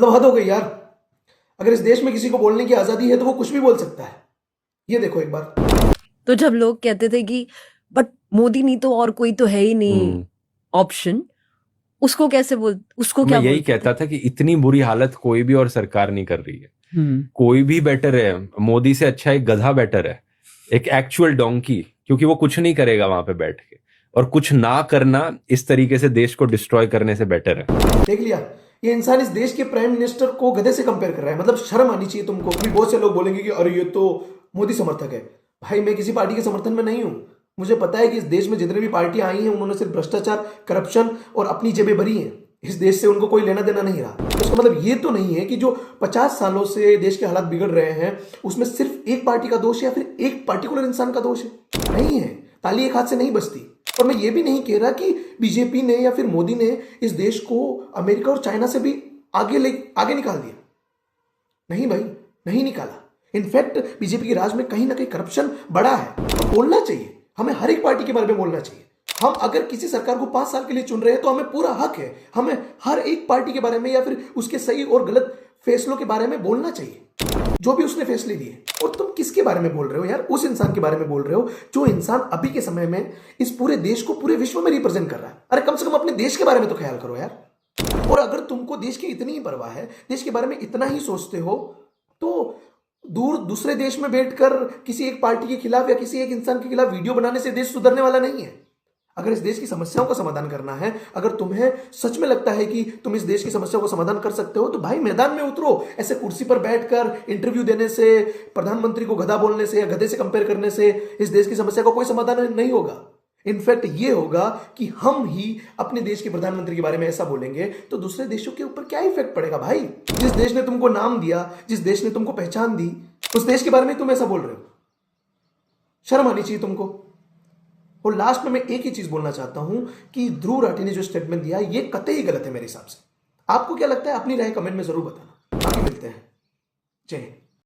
मतलब हद हो गई यार। अगर इस देश में किसी को बोलने की आजादी है तो वो कुछ भी बोल सकता है। ये देखो एक बार। तो जब लोग कहते थे कि बट मोदी नहीं तो और कोई तो है ही नहीं ऑप्शन, उसको मैं क्या यही बोलते थे? कहता था कि इतनी बुरी हालत कोई भी और सरकार नहीं कर रही है। कोई भी बेटर है, मोदी से अच्छा एक गधा बेटर है, एक एक्चुअल डोंकी, क्योंकि वो कुछ नहीं करेगा वहां पे बैठ के, और कुछ ना करना इस तरीके से देश को डिस्ट्रॉय करने से बेटर है। देख लिया, ये इंसान इस देश के प्राइम मिनिस्टर को गधे से कंपेयर कर रहा है। मतलब शर्म आनी चाहिए तुमको। अभी बहुत से लोग बोलेंगे कि अरे ये तो मोदी समर्थक है। भाई मैं किसी पार्टी के समर्थन में नहीं हूं। मुझे पता है कि इस देश में जितने भी पार्टियां आई हैं उन्होंने सिर्फ भ्रष्टाचार, करप्शन और अपनी जेबें भरी हैं। इस देश से उनको कोई लेना देना नहीं रहा। तो इसका मतलब ये तो नहीं है कि जो 50 सालों से देश के हालात बिगड़ रहे हैं उसमें सिर्फ एक पार्टी का दोष है या फिर एक पर्टिकुलर इंसान का दोष है। नहीं है, ताली एक हाथ से नहीं बजती। और मैं ये भी नहीं कह रहा कि बीजेपी ने या फिर मोदी ने इस देश को अमेरिका और चाइना से भी आगे निकाल दिया। नहीं भाई, नहीं निकाला। इनफैक्ट बीजेपी के राज में कहीं ना कहीं करप्शन बढ़ा है। तो बोलना चाहिए, हमें हर एक पार्टी के बारे में बोलना चाहिए। हम अगर किसी सरकार को 5 साल के लिए चुन रहे हैं तो हमें पूरा हक है, हमें हर एक पार्टी के बारे में या फिर उसके सही और गलत फैसलों के बारे में बोलना चाहिए जो भी उसने फैसले दिए। और तुम किसके बारे में बोल रहे हो यार? उस इंसान के बारे में बोल रहे हो जो इंसान अभी के समय में इस पूरे देश को पूरे विश्व में रिप्रेजेंट कर रहा है। अरे कम से कम अपने देश के बारे में तो ख्याल करो यार। और अगर तुमको देश की इतनी ही परवाह है, देश के बारे में इतना ही सोचते हो, तो दूसरे देश में बैठकर किसी एक पार्टी के खिलाफ या किसी एक इंसान के खिलाफ वीडियो बनाने से देश सुधरने वाला नहीं है। अगर इस देश की समस्याओं का समाधान करना है, अगर तुम्हें सच में लगता है कि तुम इस देश की समस्याओं का समाधान कर सकते हो, तो भाई मैदान में उतरो। ऐसे कुर्सी पर बैठकर इंटरव्यू देने से, प्रधानमंत्री को गधा बोलने से या गधे से कंपेयर करने से इस देश की समस्या का कोई समाधान नहीं होगा। इनफैक्ट ये होगा कि हम ही अपने देश के प्रधानमंत्री के बारे में ऐसा बोलेंगे तो दूसरे देशों के ऊपर क्या इफेक्ट पड़ेगा भाई? जिस देश ने तुमको नाम दिया, जिस देश ने तुमको पहचान दी, उस देश के बारे में तुम ऐसा बोल रहे हो। शर्म आनी चाहिए तुमको। और लास्ट में मैं एक ही चीज बोलना चाहता हूं कि ध्रुव राठी ने जो स्टेटमेंट दिया ये कतई गलत है मेरे हिसाब से। आपको क्या लगता है? अपनी राय कमेंट में जरूर बताना। बाकी मिलते हैं। जय हिंद।